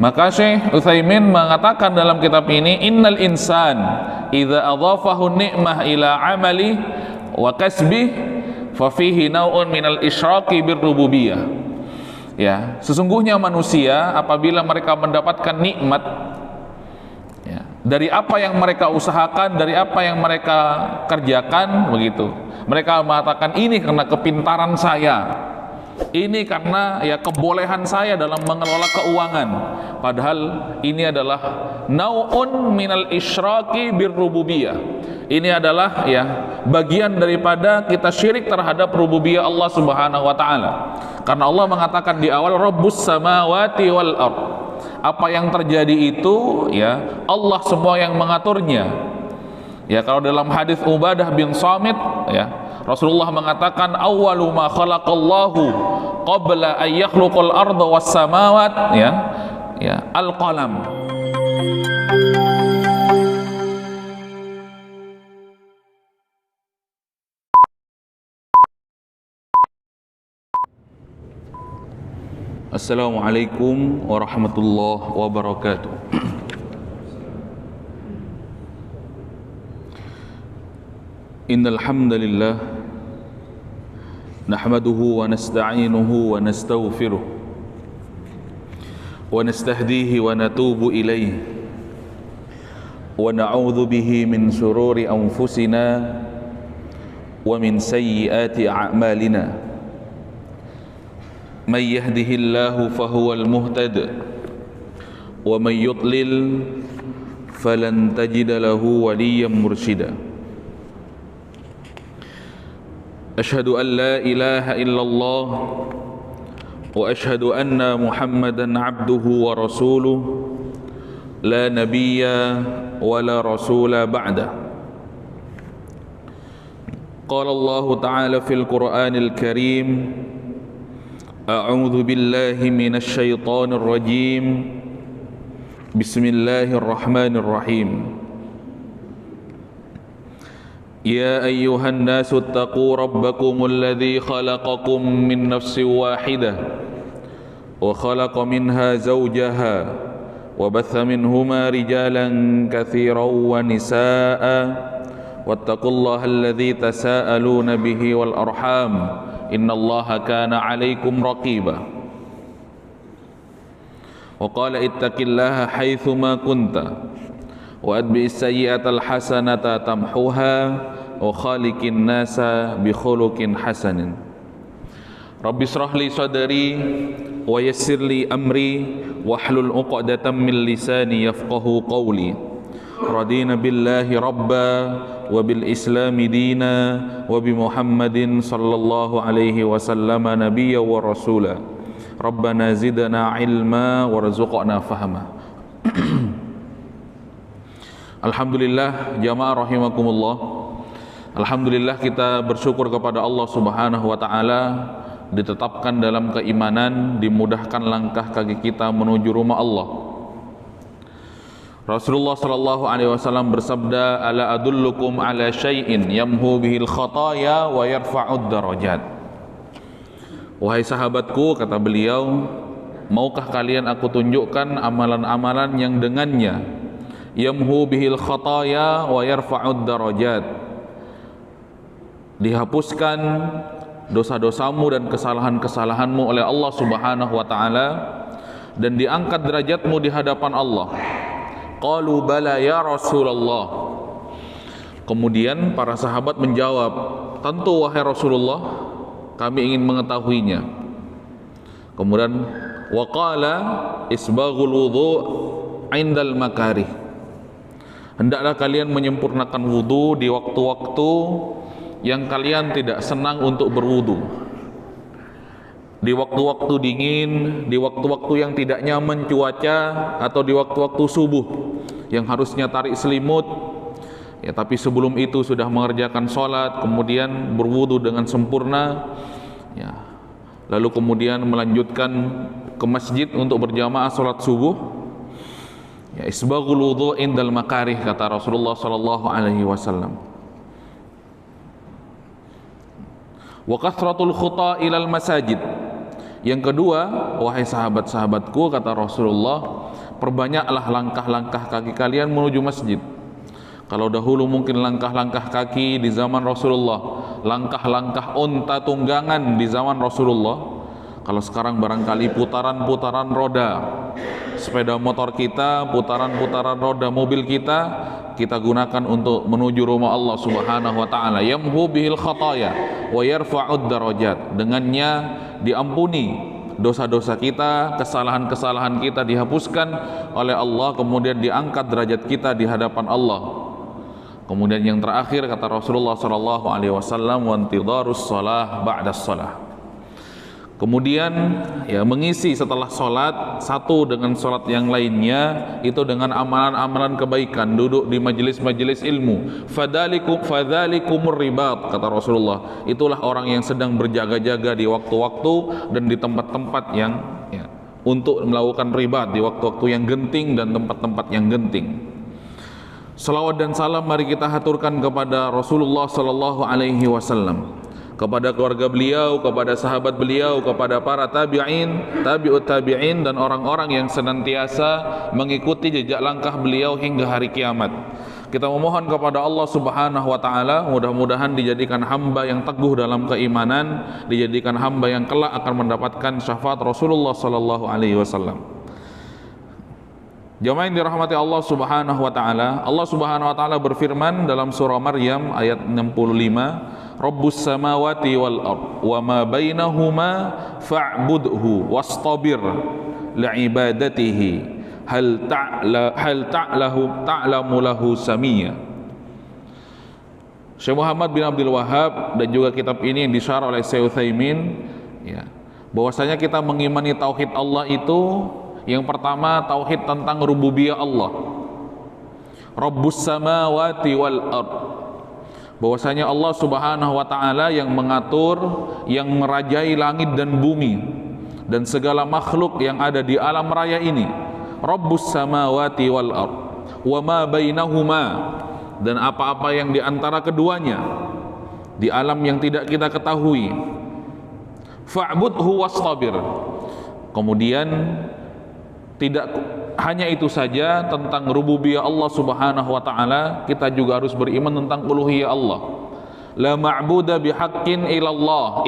Maka Syekh Utsaimin mengatakan dalam kitab ini, innal insan idza adhafahu ni'mah ila amali wa kasbih fa fihi naw'un minal isyraqi birrububiyah. Ya, sesungguhnya manusia apabila mereka mendapatkan nikmat, ya, dari apa yang mereka usahakan, dari apa yang mereka kerjakan, begitu, mereka mengatakan ini karena kepintaran saya, ini karena ya kebolehan saya dalam mengelola keuangan. Padahal ini adalah nau'un minal isyraqi birrububiyah. Ini adalah ya bagian daripada kita syirik terhadap rububiyah Allah Subhanahu wa taala. Karena Allah mengatakan di awal Rabbus samawati wal ard. Apa yang terjadi itu ya Allah semua yang mengaturnya. Ya, kalau dalam hadis Ubadah bin Samit ya, Rasulullah mengatakan awwalu ma khalaqallahu qabla an yakhluqal arda was samawat ya al-qalam. Assalamualaikum warahmatullahi wabarakatuh. Innal hamdalillah nahmaduhu wa nasta'inuhu wa nastaghfiruh wa nastahdihi wa natubu ilayhi wa na'udzu bihi min shururi anfusina wa min sayyiati a'malina. Man yahdihillahu fahuwal muhtad wa man yudlil falan tajida lahu waliyyan mursyida. Asyhadu an la ilaha illallah wa asyhadu anna Muhammadan abduhu wa rasuluh la nabiyya wa la rasula ba'da. Qala Allah ta'ala fil Qur'anil Karim, a'udzu billahi minasy syaithanir rajim. Bismillahirrahmanirrahim. Ya ayyuhan nasu attaqu rabbakumul ladzi khalaqakum min nafsin wahidah wa khalaqa minha zawjaha wa batha minhuma rijalan katsiran wa nisaa'a wattaqullaha alladzi tasaaluna bihi wal arham innallaha kana 'alaikum raqiba. Wa qala ittaqillaha haitsu ma kunta wa adbi'is sayyi'atal hasanata tamhuha wa khaliqin nasa bi khuluqin hasanin. Rabbi shrah li sadri wa yassir li amri wahlul 'uqdatam min lisani yafqahu qawli. Radina billahi rabba wa bil islami dina wa bi Muhammadin sallallahu alaihi wasallam nabiyya wa rasula. Rabbana zidna ilma warzuqna fahma. Alhamdulillah jamaah rahimakumullah. Alhamdulillah kita bersyukur kepada Allah Subhanahu wa taala, ditetapkan dalam keimanan, dimudahkan langkah kaki kita menuju rumah Allah. Rasulullah sallallahu alaihi wasallam bersabda, ala adullukum ala syai'in yamhu bihil khataya wa yarfa'ud darajat. Wahai sahabatku, kata beliau, maukah kalian aku tunjukkan amalan-amalan yang dengannya yamhu bihil khataya wa yarfa'ud darajat, dihapuskan dosa-dosamu dan kesalahan-kesalahanmu oleh Allah Subhanahu wa taala dan diangkat derajatmu di hadapan Allah. Qalu bala ya Rasulullah. Kemudian para sahabat menjawab, tentu wahai Rasulullah, kami ingin mengetahuinya. Kemudian waqala isbaghul wudhu indal makarih. Hendaklah kalian menyempurnakan wudu di waktu-waktu yang kalian tidak senang untuk berwudu. Di waktu-waktu dingin, di waktu-waktu yang tidak nyaman cuaca, atau di waktu-waktu subuh yang harusnya tarik selimut, ya, tapi sebelum itu sudah mengerjakan sholat, kemudian berwudu dengan sempurna, ya, lalu kemudian melanjutkan ke masjid untuk berjamaah sholat subuh. Ya, isbaghul wudhu indal makarih, kata Rasulullah sallallahu alaihi wasallam. Wa kathratul khuta ilal masajid Yang kedua, wahai sahabat-sahabatku, kata Rasulullah, perbanyaklah langkah-langkah kaki kalian menuju masjid. Kalau dahulu mungkin langkah-langkah kaki di zaman Rasulullah, langkah-langkah unta tunggangan di zaman Rasulullah. Kalau sekarang barangkali putaran-putaran roda sepeda motor kita, putaran-putaran roda mobil kita gunakan untuk menuju rumah Allah Subhanahu wa taala. Yamhu bihil khataya wa yarfa'ud darajat. Dengannya diampuni dosa-dosa kita, kesalahan-kesalahan kita dihapuskan oleh Allah, kemudian diangkat derajat kita di hadapan Allah. Kemudian yang terakhir kata Rasulullah sallallahu alaihi wasallam, wa intidharus shalah ba'das shalah. Kemudian ya mengisi setelah sholat satu dengan sholat yang lainnya itu dengan amalan-amalan kebaikan, duduk di majelis-majelis ilmu. Fadzalikumur ribat, kata Rasulullah, itulah orang yang sedang berjaga-jaga di waktu-waktu dan di tempat-tempat yang ya, untuk melakukan ribat, di waktu-waktu yang genting dan tempat-tempat yang genting. Salawat dan salam mari kita haturkan kepada Rasulullah sallallahu alaihi wasallam, kepada keluarga beliau, kepada sahabat beliau, kepada para tabi'in, tabi'ut tabi'in, dan orang-orang yang senantiasa mengikuti jejak langkah beliau hingga hari kiamat. Kita memohon kepada Allah Subhanahu wa taala, mudah-mudahan dijadikan hamba yang teguh dalam keimanan, dijadikan hamba yang kelak akan mendapatkan syafaat Rasulullah sallallahu alaihi wasallam. Jamaah yang dirahmati Allah Subhanahu wa taala, Allah Subhanahu wa taala berfirman dalam surah Maryam ayat 65, Rabbus samawati wal ard wa ma bainahuma fa'budhu wastabir li'ibadatihi hal ta'lamu lahu samiyya. Syekh Muhammad bin Abdul Wahhab dan juga kitab ini yang disyarah oleh Syekh Utsaimin ya, bahwasanya kita mengimani tauhid Allah itu yang pertama tauhid tentang rububiyah Allah, Rabbus samawati wal ard, bahwasanya Allah Subhanahu wa taala yang mengatur, yang merajai langit dan bumi dan segala makhluk yang ada di alam raya ini. Rabbus samawati wal ard wa ma bainahuma, dan apa-apa yang di antara keduanya di alam yang tidak kita ketahui. Fa'budhu wastabir. Kemudian tidak hanya itu saja tentang rububiyah Allah Subhanahu wa taala, kita juga harus beriman tentang uluhiyah Allah. La ma'buda bihaqqin illallah.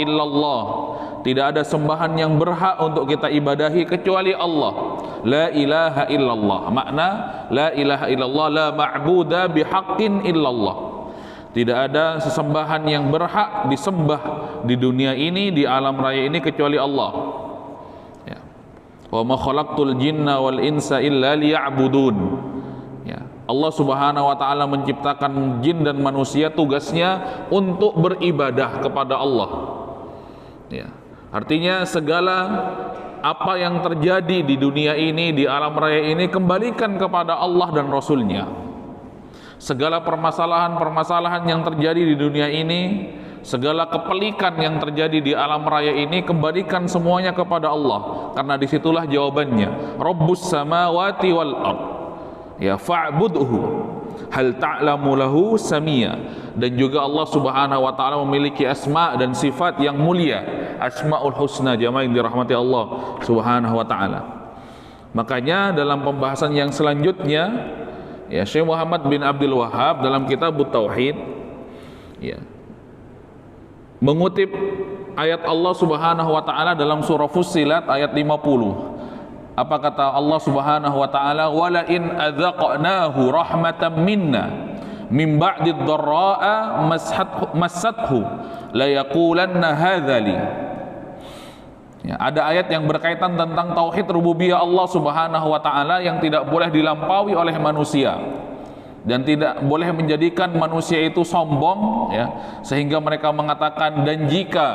Tidak ada sembahan yang berhak untuk kita ibadahi kecuali Allah. La ilaha illallah. Makna la ilaha illallah, la ma'buda bihaqqin illallah. Tidak ada sesembahan yang berhak disembah di dunia ini, di alam raya ini kecuali Allah. Wa ma khalaqtul jinna wal insa illa liya'budun. Ya, Allah Subhanahu wa taala menciptakan jin dan manusia, tugasnya untuk beribadah kepada Allah. Ya, artinya segala apa yang terjadi di dunia ini, di alam raya ini, kembalikan kepada Allah dan Rasul-Nya. Segala permasalahan-permasalahan yang terjadi di dunia ini, segala kepelikan yang terjadi di alam raya ini, kembalikan semuanya kepada Allah, karena disitulah jawabannya. Rabbus samawati wal ard ya fa'budhu hal ta'lamu lahu samiyya. Dan juga Allah Subhanahu wa taala memiliki asma dan sifat yang mulia, asmaul husna, jamaah yang dirahmati Allah Subhanahu wa taala. Makanya dalam pembahasan yang selanjutnya ya, Syekh Muhammad bin Abdul Wahhab dalam kitab Tauhid ya mengutip ayat Allah Subhanahu wa taala dalam surah Fussilat ayat 50. Apa kata Allah Subhanahu wa taala? Wala in adzaqnahu rahmatan minna min ba'di dharra'a massathu la yaqulanna hadza li. Ya, ada ayat yang berkaitan tentang tauhid rububiyah Allah Subhanahu wa taala yang tidak boleh dilampaui oleh manusia dan tidak boleh menjadikan manusia itu sombong ya, sehingga mereka mengatakan, dan jika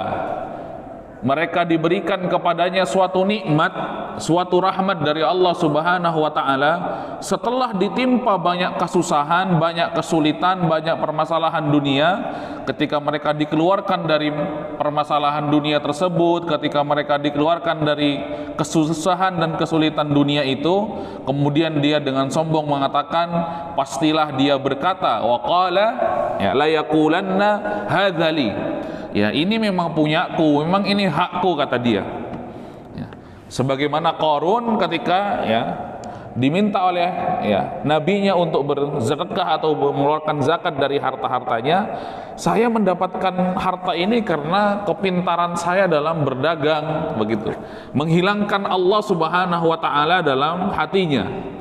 mereka diberikan kepadanya suatu nikmat, suatu rahmat dari Allah Subhanahu wa taala, setelah ditimpa banyak kesusahan, banyak kesulitan, banyak permasalahan dunia, ketika mereka dikeluarkan dari permasalahan dunia tersebut, ketika mereka dikeluarkan dari kesusahan dan kesulitan dunia itu, kemudian dia dengan sombong mengatakan, pastilah dia berkata, waqala ya la yaqulanna hadzali, ya ini memang punyaku, memang ini hakku, kata dia. Sebagaimana Qarun ketika diminta oleh nabinya untuk bersedekah atau mengeluarkan zakat dari harta-hartanya, saya mendapatkan harta ini karena kepintaran saya dalam berdagang, begitu. Menghilangkan Allah Subhanahu wa taala dalam hatinya.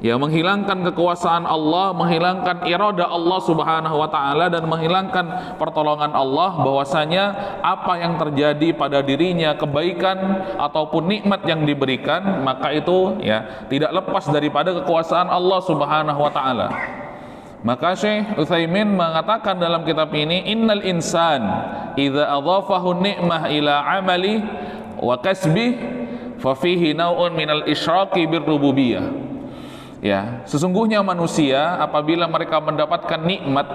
Menghilangkan kekuasaan Allah, menghilangkan irada Allah Subhanahu wa taala, dan menghilangkan pertolongan Allah, bahwasanya apa yang terjadi pada dirinya, kebaikan ataupun nikmat yang diberikan, maka itu tidak lepas daripada kekuasaan Allah Subhanahu wa taala. Maka Syekh Utsaimin mengatakan dalam kitab ini, innal insan idza adhafahu ni'mah ila amali wa kasbih fa fihi naw'un minal isyraqi birrububiyah. Sesungguhnya manusia apabila mereka mendapatkan nikmat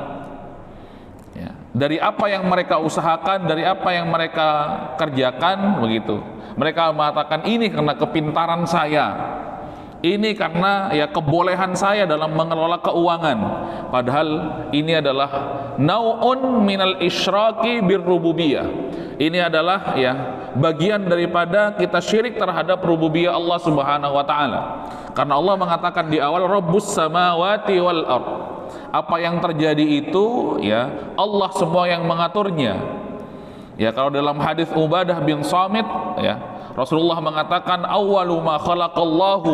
dari apa yang mereka usahakan, dari apa yang mereka kerjakan, begitu, mereka mengatakan ini karena kepintaran saya, ini karena kebolehan saya dalam mengelola keuangan, padahal ini adalah nau'un minal isyraqi birrububiyah. Ini adalah bagian daripada kita syirik terhadap rububiyah Allah Subhanahu wa taala. Karena Allah mengatakan di awal, Rabbus samawati wal ard. Apa yang terjadi itu Allah semua yang mengaturnya. Kalau dalam hadis Ubadah bin Samit, Rasulullah mengatakan, awwalu ma khalaqallahu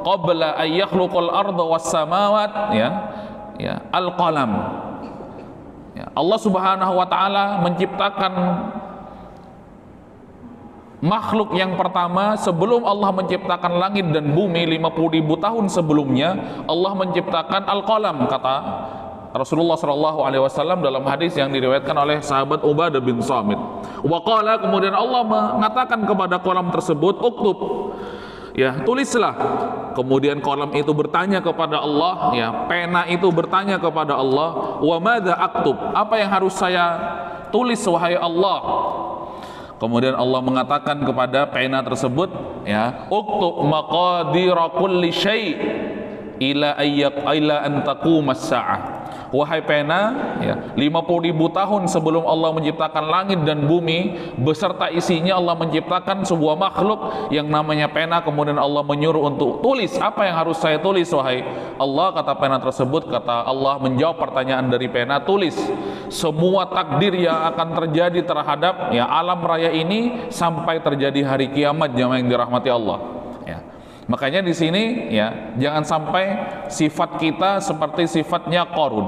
qabla an yakhluqal arda was samawat al-qalam. Allah Subhanahu wa taala menciptakan makhluk yang pertama sebelum Allah menciptakan langit dan bumi 50.000 tahun sebelumnya. Allah menciptakan al-qalam, kata Rasulullah SAW dalam hadis yang diriwayatkan oleh sahabat Ubadah bin Samit. Wa qala, kemudian Allah mengatakan kepada qalam tersebut, uktub, tulislah. Kemudian qalam itu bertanya kepada Allah, pena itu bertanya kepada Allah, wa madza aktub, apa yang harus saya tulis wahai Allah? Kemudian Allah mengatakan kepada pena tersebut, uktub maqadira kulli syai' ila an taqumas sa'ah. Wahai pena, 50.000 tahun sebelum Allah menciptakan langit dan bumi beserta isinya, Allah menciptakan sebuah makhluk yang namanya pena. Kemudian Allah menyuruh untuk tulis, apa yang harus saya tulis wahai Allah? Kata pena tersebut, kata Allah menjawab pertanyaan dari pena, tulis semua takdir yang akan terjadi terhadap alam raya ini sampai terjadi hari kiamat, jamaah yang dirahmati Allah. Makanya di sini jangan sampai sifat kita seperti sifatnya Qarun.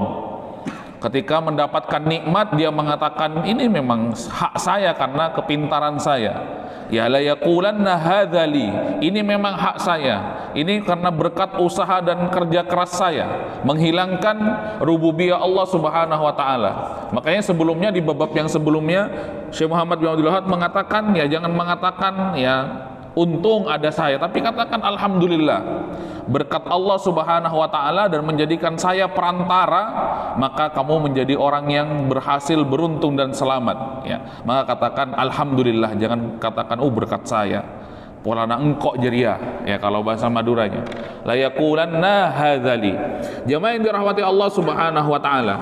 Ketika mendapatkan nikmat dia mengatakan ini memang hak saya karena kepintaran saya. La yaqulanna hadzali, ini memang hak saya, ini karena berkat usaha dan kerja keras saya, menghilangkan rububiyah Allah Subhanahu wa taala. Makanya sebelumnya di bab yang sebelumnya Syekh Muhammad bin Abdul Wahab mengatakan jangan mengatakan untung ada saya, tapi katakan alhamdulillah, berkat Allah Subhanahu wa taala dan menjadikan saya perantara, maka kamu menjadi orang yang berhasil, beruntung dan selamat. Maka katakan alhamdulillah, jangan katakan berkat saya, polana engkok jeria, kalau bahasa Maduranya. La yaqulanna hadzali. Jamaah yang dirahmati Allah Subhanahu wa taala.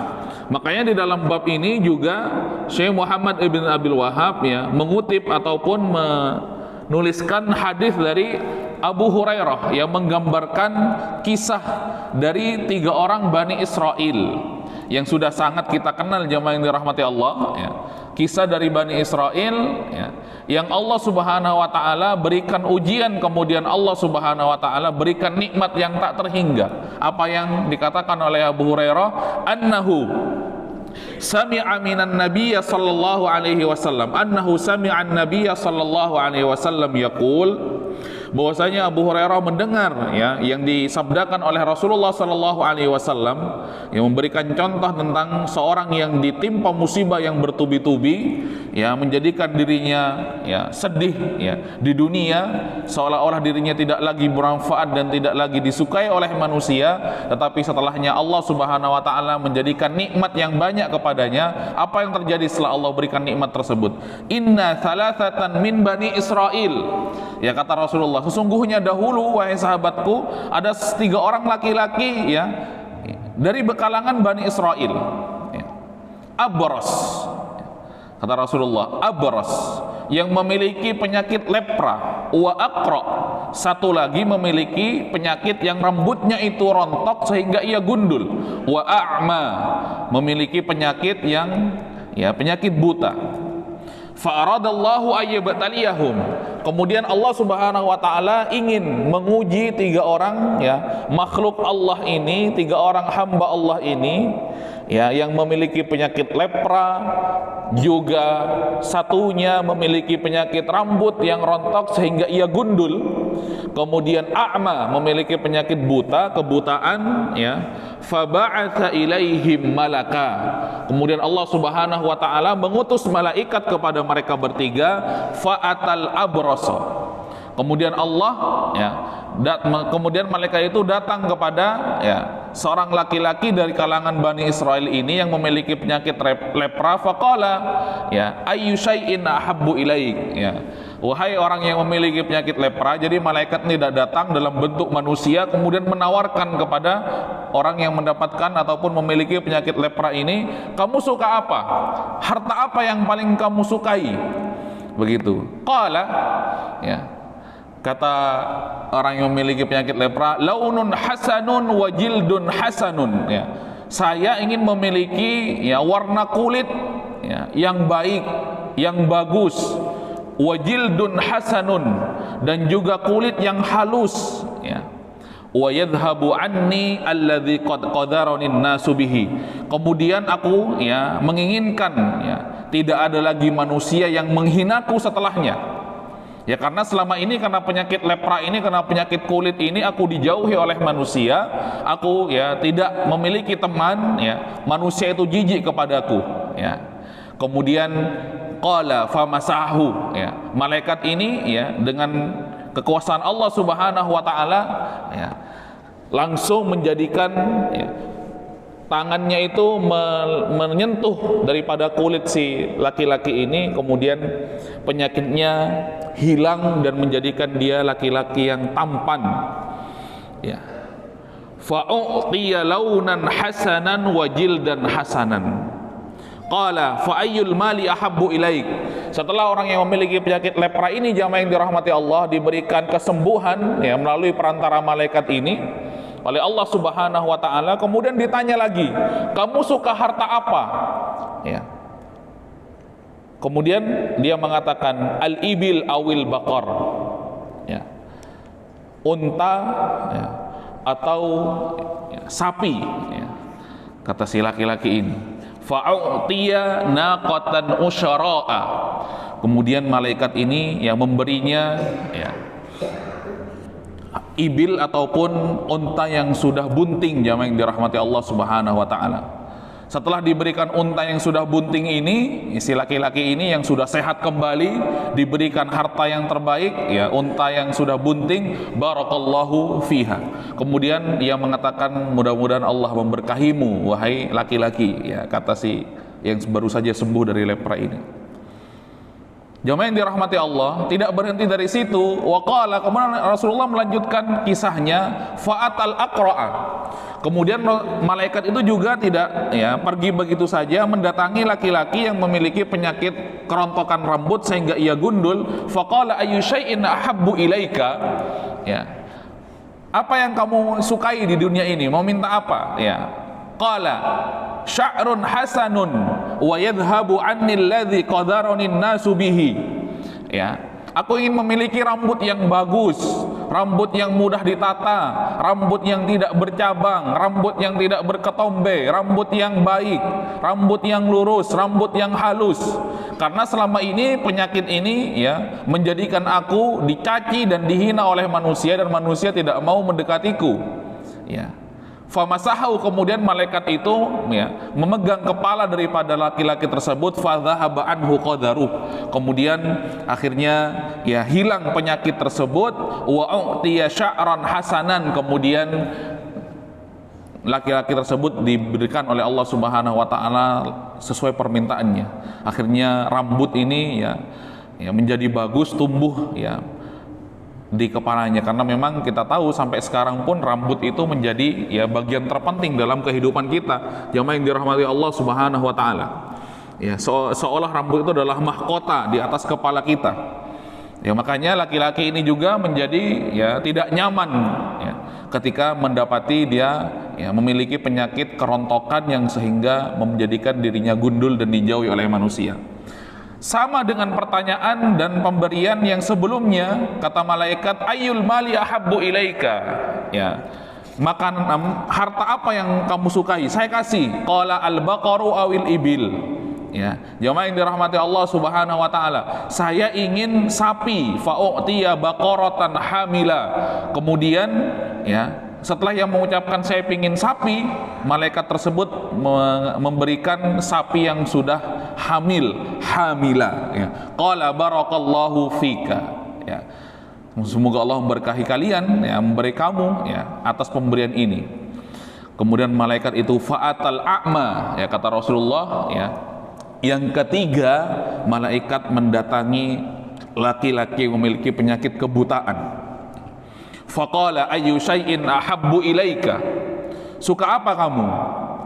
Makanya di dalam bab ini juga Syekh Muhammad ibn Abdul Wahab mengutip ataupun menuliskan hadis dari Abu Hurairah yang menggambarkan kisah dari 3 orang Bani Israel yang sudah sangat kita kenal, jamaah yang dirahmati Allah. Kisah dari Bani Israel yang Allah Subhanahu wa taala berikan ujian, kemudian Allah Subhanahu wa taala berikan nikmat yang tak terhingga. Apa yang dikatakan oleh Abu Hurairah, annahu sami'a minan nabiyya sallallahu alaihi wasallam, annahu sami'a an-nabiyya sallallahu alaihi wasallam yaqul, bahwasanya Abu Hurairah mendengar yang disabdakan oleh Rasulullah sallallahu alaihi wasallam yang memberikan contoh tentang seorang yang ditimpa musibah yang bertubi-tubi, menjadikan dirinya sedih di dunia, seolah-olah dirinya tidak lagi bermanfaat dan tidak lagi disukai oleh manusia, tetapi setelahnya Allah Subhanahu wa taala menjadikan nikmat yang banyak kepadanya. Apa yang terjadi setelah Allah berikan nikmat tersebut? Inna thalathatan min bani Israel, kata Rasulullah, sesungguhnya dahulu wahai sahabatku ada 3 orang laki-laki dari bekalangan Bani Israel. Abras, kata Rasulullah, abras, yang memiliki penyakit lepra, wa aqra, satu lagi memiliki penyakit yang rambutnya itu rontok sehingga ia gundul, wa a'ma, memiliki penyakit yang penyakit buta. Fa aradallahu ayyabtaliyahum, kemudian Allah Subhanahu wa taala ingin menguji tiga orang makhluk Allah ini, tiga orang hamba Allah ini yang memiliki penyakit lepra, juga satunya memiliki penyakit rambut yang rontok sehingga ia gundul, kemudian a'ma, memiliki penyakit buta, kebutaan, faba'atha ilaihim malaka, kemudian Allah Subhanahu wa taala mengutus malaikat kepada mereka bertiga, fa'atal abrasa, kemudian Allah kemudian malaikat itu datang kepada seorang laki-laki dari kalangan Bani Israel ini yang memiliki penyakit lepra, faqala ayyu syai'in ahabbu ilaik, wahai orang yang memiliki penyakit lepra. Jadi malaikat ini datang dalam bentuk manusia, kemudian menawarkan kepada orang yang mendapatkan ataupun memiliki penyakit lepra ini, kamu suka apa? Harta apa yang paling kamu sukai? Begitu. Qala, kata orang yang memiliki penyakit lepra, launun hasanun wa jildun hasanun, saya ingin memiliki warna kulit yang baik, yang bagus, wa jildun hasanun, dan juga kulit yang halus, wa yadhhabu anni alladhi qad qadarani an-nasu bihi, kemudian aku menginginkan tidak ada lagi manusia yang menghinaku setelahnya. Karena selama ini, karena penyakit lepra ini, karena penyakit kulit ini, aku dijauhi oleh manusia, aku tidak memiliki teman, manusia itu jijik kepadaku. Kemudian qala famasahu, malaikat ini dengan kekuasaan Allah Subhanahu wa taala langsung menjadikan tangannya itu menyentuh daripada kulit si laki-laki ini, kemudian penyakitnya hilang dan menjadikan dia laki-laki yang tampan. Fa'u'tiya launan hasanan wa jildan hasanan. Qala fa ayyul mali ahabbu ilaik. Setelah orang yang memiliki penyakit lepra ini, jamaah yang dirahmati Allah, diberikan kesembuhan melalui perantara malaikat ini oleh Allah Subhanahu wa taala, kemudian ditanya lagi, kamu suka harta apa? Kemudian dia mengatakan al-ibil awil baqar, unta atau sapi, kata si laki-laki ini. Fa'utiya naqatan usyara'a, kemudian malaikat ini yang memberinya ibil ataupun unta yang sudah bunting, jamaah yang dirahmati Allah Subhanahu wa taala. Setelah diberikan unta yang sudah bunting ini, si laki-laki ini yang sudah sehat kembali diberikan harta yang terbaik, unta yang sudah bunting, barakallahu fiha. Kemudian ia mengatakan, mudah-mudahan Allah memberkahimu wahai laki-laki, kata si yang baru saja sembuh dari lepra ini. Jamaah yang dirahmati Allah, tidak berhenti dari situ. Waqala, kemudian Rasulullah melanjutkan kisahnya, fa'atal aqra'a. Kemudian malaikat itu juga tidak pergi begitu saja, mendatangi laki-laki yang memiliki penyakit kerontokan rambut sehingga ia gundul. Faqala ayyu syai'in ahabbu ilaika, apa yang kamu sukai di dunia ini? Mau minta apa? Qala sya'run hasanun wa yadhhabu anni alladhi qadarani an-nasu bihi. Aku ingin memiliki rambut yang bagus, rambut yang mudah ditata, rambut yang tidak bercabang, rambut yang tidak berketombe, rambut yang baik, rambut yang lurus, rambut yang halus. Karena selama ini penyakit ini menjadikan aku dicaci dan dihina oleh manusia, dan manusia tidak mau mendekatiku. Famasahu, kemudian malaikat itu memegang kepala daripada laki-laki tersebut, fadhahaba anhu qadaruh, kemudian akhirnya hilang penyakit tersebut. Wa u'tiya sya'ran hasanan, kemudian laki-laki tersebut diberikan oleh Allah Subhanahu wa taala sesuai permintaannya. Akhirnya rambut ini menjadi bagus, tumbuh di kepalanya, karena memang kita tahu sampai sekarang pun rambut itu menjadi bagian terpenting dalam kehidupan kita, jamaah yang dirahmati Allah Subhanahu wa taala. Ya, seolah rambut itu adalah mahkota di atas kepala kita. Ya, makanya laki-laki ini juga menjadi ya tidak nyaman ya, ketika mendapati dia ya memiliki penyakit kerontokan yang sehingga menjadikan dirinya gundul dan dijauhi oleh manusia. Sama dengan pertanyaan dan pemberian yang sebelumnya, kata malaikat, ayyul mali ahabbu ilaika, ya, makan harta apa yang kamu sukai, saya kasih. Qala al-baqaru awil ibil. Ya, jemaah yang dirahmati Allah Subhanahu wa taala, saya ingin sapi, fa'utiya baqaratan hamila. Kemudian ya, setelah yang mengucapkan saya ingin sapi, malaikat tersebut memberikan sapi yang sudah hamila ya. Qala barakallahu fika, ya, semoga Allah memberkahi kalian ya, memberi kamu ya atas pemberian ini. Kemudian malaikat itu fa'atal a'ma, ya, kata Rasulullah ya. Yang ketiga, malaikat mendatangi laki-laki yang memiliki penyakit kebutaan. Faqala ayyu syai'in ahabbu ilaika, suka apa kamu,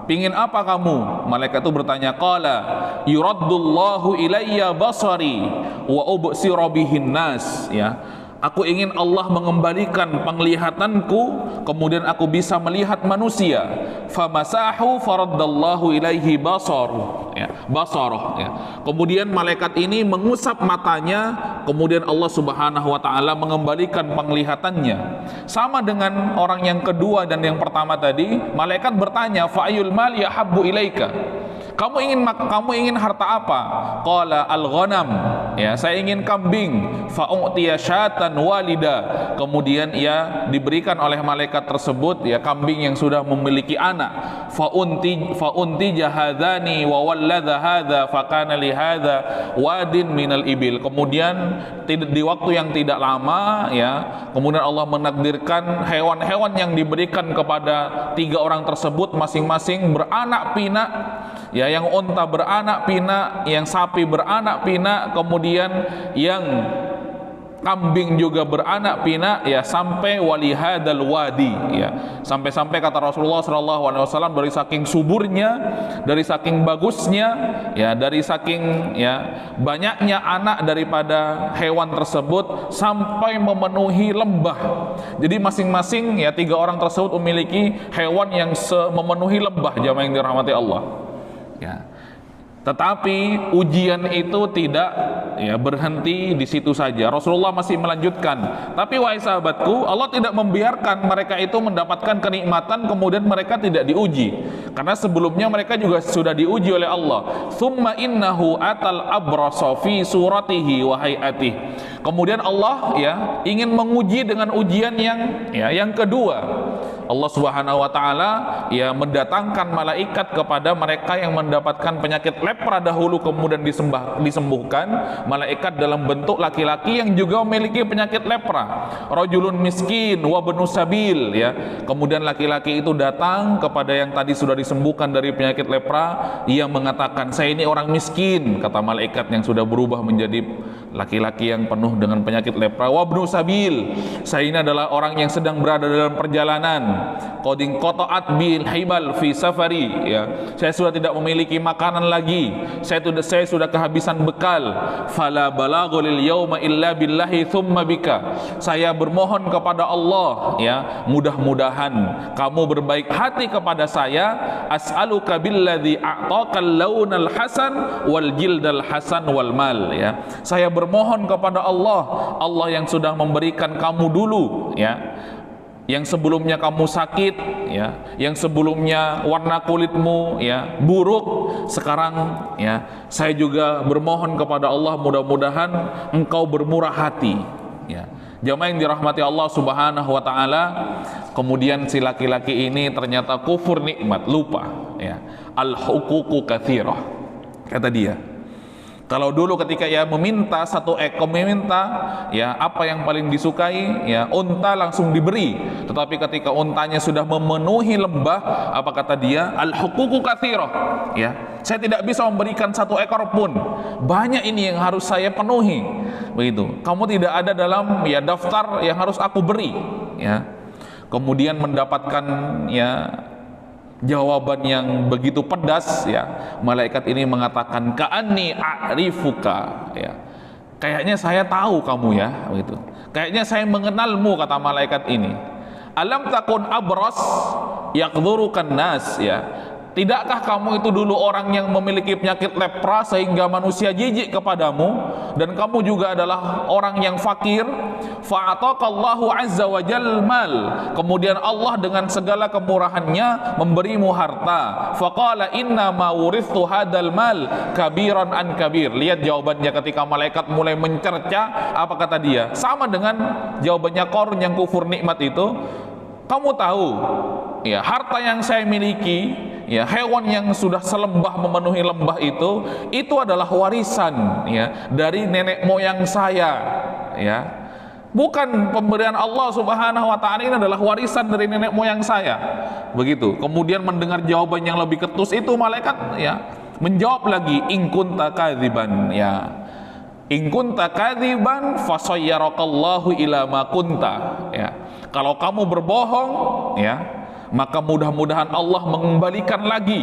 pingin apa kamu? Malaikat itu bertanya, qala yuraddullahu ilayya basari wa ubsira bihin nas, ya, aku ingin Allah mengembalikan penglihatanku, kemudian aku bisa melihat manusia. Famasahu faraddallahu ilaihi basaruh, ya, basaruh, ya. Kemudian malaikat ini mengusap matanya, kemudian Allah Subhanahu wa taala mengembalikan penglihatannya. Sama dengan orang yang kedua dan yang pertama tadi, malaikat bertanya, fa'ayul mali ahabbu ilaika, kamu ingin harta apa? Qala al-ghanam, ya, saya ingin kambing. Fa'utiya syatan walida, kemudian ia diberikan oleh malaikat tersebut ya kambing yang sudah memiliki anak. Fa'unti jahadani wa walladha hadha fakana li hadha wadin minal ibil. Kemudian di waktu yang tidak lama ya, kemudian Allah menakdirkan hewan-hewan yang diberikan kepada tiga orang tersebut masing-masing beranak pinak. Ya, yang unta beranak pinak, yang sapi beranak pinak, kemudian yang kambing juga beranak pinak, ya, sampai walihadal wadi, ya, sampai kata Rasulullah SAW, dari saking suburnya, dari saking bagusnya, ya, dari saking ya banyaknya anak daripada hewan tersebut sampai memenuhi lembah. Jadi masing-masing ya tiga orang tersebut memiliki hewan yang memenuhi lembah, jamaah yang dirahmati Allah. Ya. Tetapi ujian itu tidak ya berhenti di situ saja. Rasulullah masih melanjutkan. Tapi wahai sahabatku, Allah tidak membiarkan mereka itu mendapatkan kenikmatan kemudian mereka tidak diuji. Karena sebelumnya mereka juga sudah diuji oleh Allah. Tsumma innahu atal abrasa fi suratihi wa hayatihi. Kemudian Allah ya ingin menguji dengan ujian yang kedua. Allah Subhanahu wa taala ya mendatangkan malaikat kepada mereka yang mendapatkan penyakit lepra dahulu kemudian disembuhkan, malaikat dalam bentuk laki-laki yang juga memiliki penyakit lepra. Rajulun miskin wa ibnu sabil, ya. Kemudian laki-laki itu datang kepada yang tadi sudah disembuhkan dari penyakit lepra, ia mengatakan, "Saya ini orang miskin," kata malaikat yang sudah berubah menjadi laki-laki yang penuh dengan penyakit lepra. Wa ibnu sabil, saya ini adalah orang yang sedang berada dalam perjalanan. Qadin qata'at bil hibal fi safari, ya. Saya sudah tidak memiliki makanan lagi. Saya sudah kehabisan bekal. Fala balaghu lil yauma illa billahi tsumma bika. Saya bermohon kepada Allah, ya, mudah-mudahan kamu berbaik hati kepada saya. As'aluka billadzi a'taqal launal hasan wal jildal hasan wal mal, ya. Saya bermohon kepada Allah, Allah yang sudah memberikan kamu dulu, ya, yang sebelumnya kamu sakit, ya, yang sebelumnya warna kulitmu ya buruk, sekarang ya saya juga bermohon kepada Allah mudah-mudahan engkau bermurah hati, ya. Jamaah yang dirahmati Allah Subhanahu wa taala, kemudian si laki-laki ini ternyata kufur nikmat, lupa, ya. Al-huququ katsirah, kata dia. Kalau dulu ketika ia meminta satu ekor, ya apa yang paling disukai, ya unta langsung diberi. Tetapi ketika untanya sudah memenuhi lembah, apa kata dia? Al-huququ katsirah, ya. Saya tidak bisa memberikan satu ekor pun. Banyak ini yang harus saya penuhi. Begitu. Kamu tidak ada dalam ya daftar yang harus aku beri, ya. Kemudian mendapatkan ya jawaban yang begitu pedas, ya, malaikat ini mengatakan, ka'anni a'rifuka, ya, kayaknya saya tahu kamu, ya, begitu. Kayaknya saya mengenalmu, kata malaikat ini. Alam takun abras yaqdhurukan nas, ya. Tidakkah kamu itu dulu orang yang memiliki penyakit lepra sehingga manusia jijik kepadamu, dan kamu juga adalah orang yang fakir? Fa'ataqallahu azza wa jal mal, kemudian Allah dengan segala kemurahannya memberimu harta. Faqala inna ma wurithu hadal mal kabiran an kabir. Lihat jawabannya ketika malaikat mulai mencerca, apa kata dia? Sama dengan jawabannya Qarun yang kufur nikmat itu. Kamu tahu, ya, harta yang saya miliki, ya, hewan yang sudah selembah memenuhi lembah itu adalah warisan, ya, dari nenek moyang saya, ya. Bukan pemberian Allah Subhanahu wa taala, ini adalah warisan dari nenek moyang saya. Begitu. Kemudian mendengar jawaban yang lebih ketus itu, malaikat, ya, menjawab lagi, in kunta kadziban, ya. In kunta kadziban fasayyarakallahu ila ma kunta, ya. Kalau kamu berbohong, ya, maka mudah-mudahan Allah mengembalikan lagi,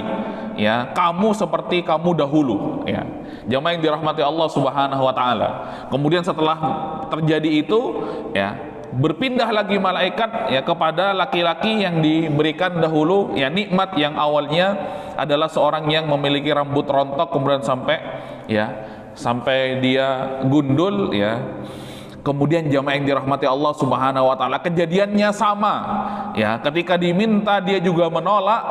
ya, kamu seperti kamu dahulu, ya. Jamaah yang dirahmati Allah Subhanahu wa taala. Kemudian setelah terjadi itu, ya, berpindah lagi malaikat, ya, kepada laki-laki yang diberikan dahulu, ya, nikmat yang awalnya adalah seorang yang memiliki rambut rontok kemudian sampai dia gundul, ya. Kemudian jamaah yang dirahmati Allah Subhanahu wa taala, kejadiannya sama, ya, ketika diminta dia juga menolak.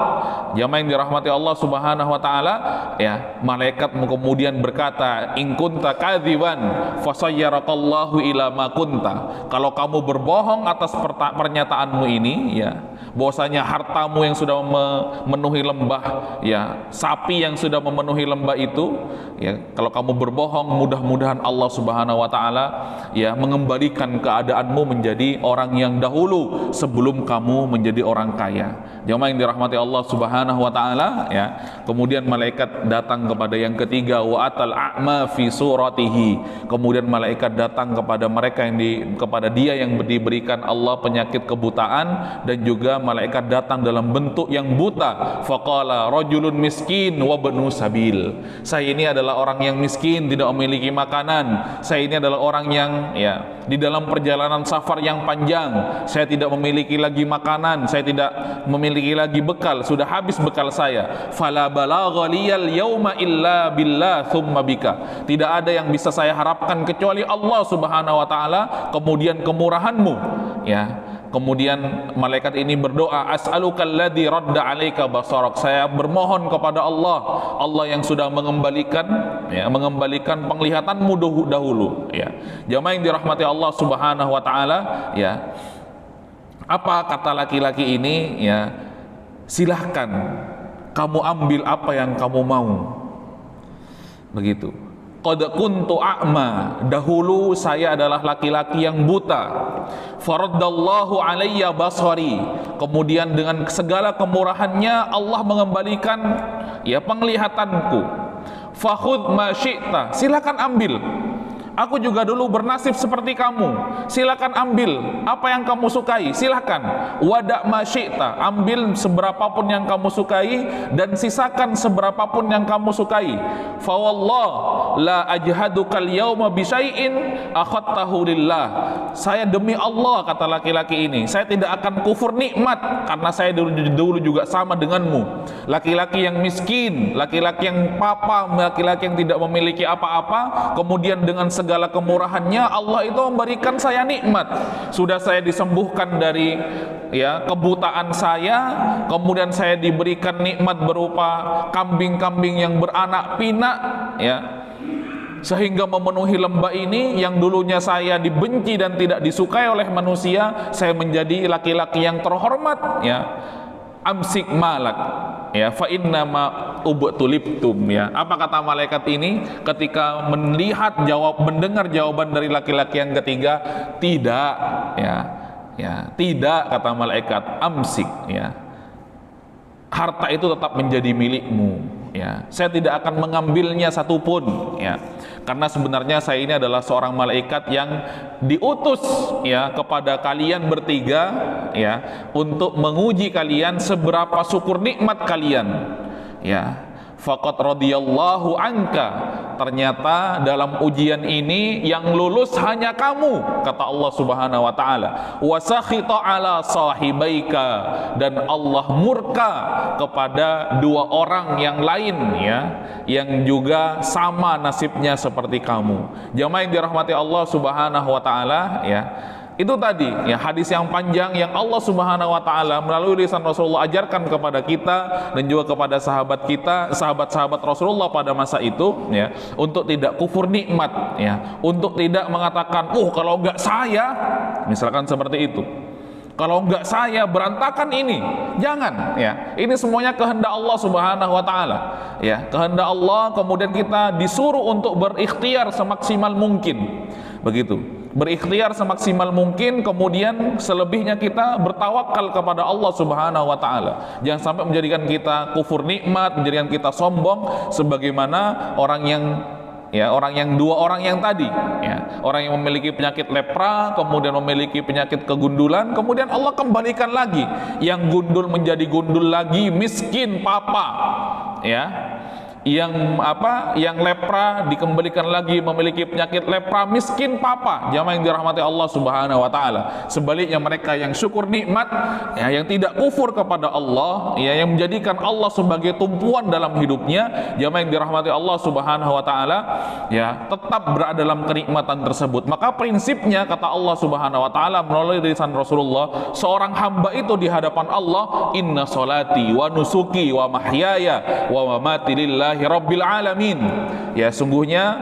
Jamaah yang dirahmati Allah Subhanahu wa taala, ya, malaikat kemudian berkata, in kunta kadziban fasayyarakallahu ila ma kunta. Kalau kamu berbohong atas pernyataanmu ini, ya, bahwasanya hartamu yang sudah memenuhi lembah, ya, sapi yang sudah memenuhi lembah itu, ya, kalau kamu berbohong, mudah-mudahan Allah Subhanahu wa taala, ya, mengembalikan keadaanmu menjadi orang yang dahulu sebelum kamu menjadi orang kaya. Jamaah yang dirahmati Allah Subhanahu wa taala, ya. Kemudian malaikat datang kepada yang ketiga, wa atal a'ma fi suratihi. Kemudian malaikat datang kepada mereka kepada dia yang diberikan Allah penyakit kebutaan, dan juga malaikat datang dalam bentuk yang buta. Faqala rajulun miskin wa ibnu sabil. Saya ini adalah orang yang miskin, tidak memiliki makanan. Saya ini adalah orang yang, ya, di dalam perjalanan safar yang panjang, saya tidak memiliki lagi makanan, saya tidak memiliki lagi bekal, sudah habis bekal saya. Fala balagha liyal yauma illa billah tsumma bika. Tidak ada yang bisa saya harapkan kecuali Allah Subhanahu wa taala, kemudian kemurahanmu, ya. Kemudian malaikat ini berdoa, as'alukal ladzi radda 'alaika basarak. Saya bermohon kepada Allah yang sudah mengembalikan penglihatanmu dahulu, ya. Jamaah yang dirahmati Allah Subhanahu wa taala, ya. Apa kata laki-laki ini, ya? Silahkan kamu ambil apa yang kamu mau. Begitu. Qad kuntu a'ma, dahulu saya adalah laki-laki yang buta. Faraddallahu alayya basari, kemudian dengan segala kemurahannya Allah mengembalikan, ya, penglihatanku. Fakhudh ma syi'ta, silakan ambil. Aku juga dulu bernasib seperti kamu. Silakan ambil apa yang kamu sukai, silakan. Wada' ma syi'ta, ambil seberapapun yang kamu sukai dan sisakan seberapapun yang kamu sukai. Fa wallah la ajhadukal yauma bi syai'in akhadtahu lillah. Saya demi Allah, kata laki-laki ini, saya tidak akan kufur nikmat karena saya dulu juga sama denganmu. Laki-laki yang miskin, laki-laki yang papa, laki-laki yang tidak memiliki apa-apa, kemudian dengan segala kemurahannya Allah itu memberikan saya nikmat. Sudah saya disembuhkan dari, ya, kebutaan saya, kemudian saya diberikan nikmat berupa kambing-kambing yang beranak pinak, ya, sehingga memenuhi lembah ini yang dulunya saya dibenci dan tidak disukai oleh manusia, saya menjadi laki-laki yang terhormat, ya. Amsik malak, ya, fa inna ma ubtulibtum, ya. Apa kata malaikat ini ketika mendengar jawaban dari laki-laki yang ketiga? Tidak, ya, tidak, kata malaikat, amsik, ya. Harta itu tetap menjadi milikmu, ya. Saya tidak akan mengambilnya satupun, ya. karena sebenarnya saya ini adalah seorang malaikat yang diutus ya kepada kalian bertiga ya untuk menguji kalian seberapa syukur nikmat kalian ya. Faqad radhiyallahu anka, ternyata dalam ujian ini yang lulus hanya kamu, kata Allah Subhanahu wa taala. Wa sakhita ala sahibaika, dan Allah murka kepada dua orang yang lain ya, yang juga sama nasibnya seperti kamu. Jamaah yang dirahmati Allah Subhanahu wa taala ya. Itu tadi ya, hadis yang panjang yang Allah Subhanahu wa taala melalui lisan Rasulullah ajarkan kepada kita dan juga kepada sahabat kita, sahabat-sahabat Rasulullah pada masa itu ya, untuk tidak kufur nikmat ya, untuk tidak mengatakan, kalau enggak saya, misalkan seperti itu. Kalau enggak saya berantakan ini. Jangan ya. Ini semuanya kehendak Allah Subhanahu wa taala. Ya, kehendak Allah, kemudian kita disuruh untuk berikhtiar semaksimal mungkin. Begitu. Berikhtiar semaksimal mungkin, kemudian selebihnya kita bertawakal kepada Allah Subhanahu wa taala. Jangan sampai menjadikan kita kufur nikmat, menjadikan kita sombong sebagaimana orang yang dua orang yang tadi ya, orang yang memiliki penyakit lepra, kemudian memiliki penyakit kegundulan, kemudian Allah kembalikan lagi yang gundul menjadi gundul lagi, miskin papa ya, yang lepra dikembalikan lagi memiliki penyakit lepra, miskin papa. Jamaah yang dirahmati Allah Subhanahu wa taala. Sebaliknya mereka yang syukur nikmat ya, yang tidak kufur kepada Allah ya, yang menjadikan Allah sebagai tumpuan dalam hidupnya, jamaah yang dirahmati Allah Subhanahu wa taala ya, tetap berada dalam kenikmatan tersebut. Maka prinsipnya, kata Allah Subhanahu wa taala melalui lisan Rasulullah, seorang hamba itu di hadapan Allah, inna sholati wa nusuki wa mahyaya wa mamati lillahi Rabbil alamin. Ya, sungguhnya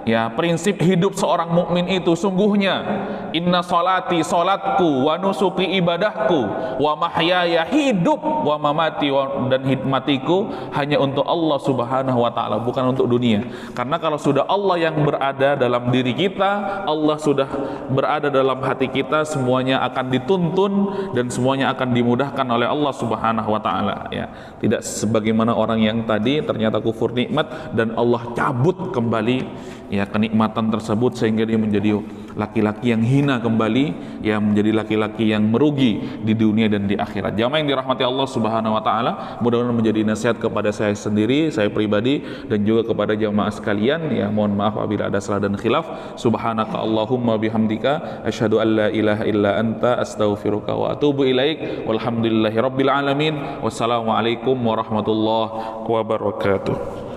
ya, prinsip hidup seorang mukmin itu sungguhnya inna sholati, sholatku, wa nusuki, ibadahku, wa mahyaya, hidup, wa mamati, dan matiku hanya untuk Allah Subhanahu wa taala, bukan untuk dunia. Karena kalau sudah Allah yang berada dalam diri kita, Allah sudah berada dalam hati kita, semuanya akan dituntun dan semuanya akan dimudahkan oleh Allah Subhanahu wa taala ya. Tidak sebagaimana orang yang tadi ternyata kufur nikmat dan Allah cabut kembali ya kenikmatan tersebut sehingga dia menjadi laki-laki yang hina kembali ya, menjadi laki-laki yang merugi di dunia dan di akhirat. Jamaah yang dirahmati Allah Subhanahu wa taala, mudah-mudahan menjadi nasihat kepada saya sendiri, saya pribadi, dan juga kepada jamaah sekalian ya. Mohon maaf apabila ada salah dan khilaf. Subhanaka Allahumma bihamdika asyhadu an la ilaha illa anta astaghfiruka wa atubu ilaik. Walhamdulillahi rabbil alamin. Wassalamualaikum warahmatullahi wabarakatuh.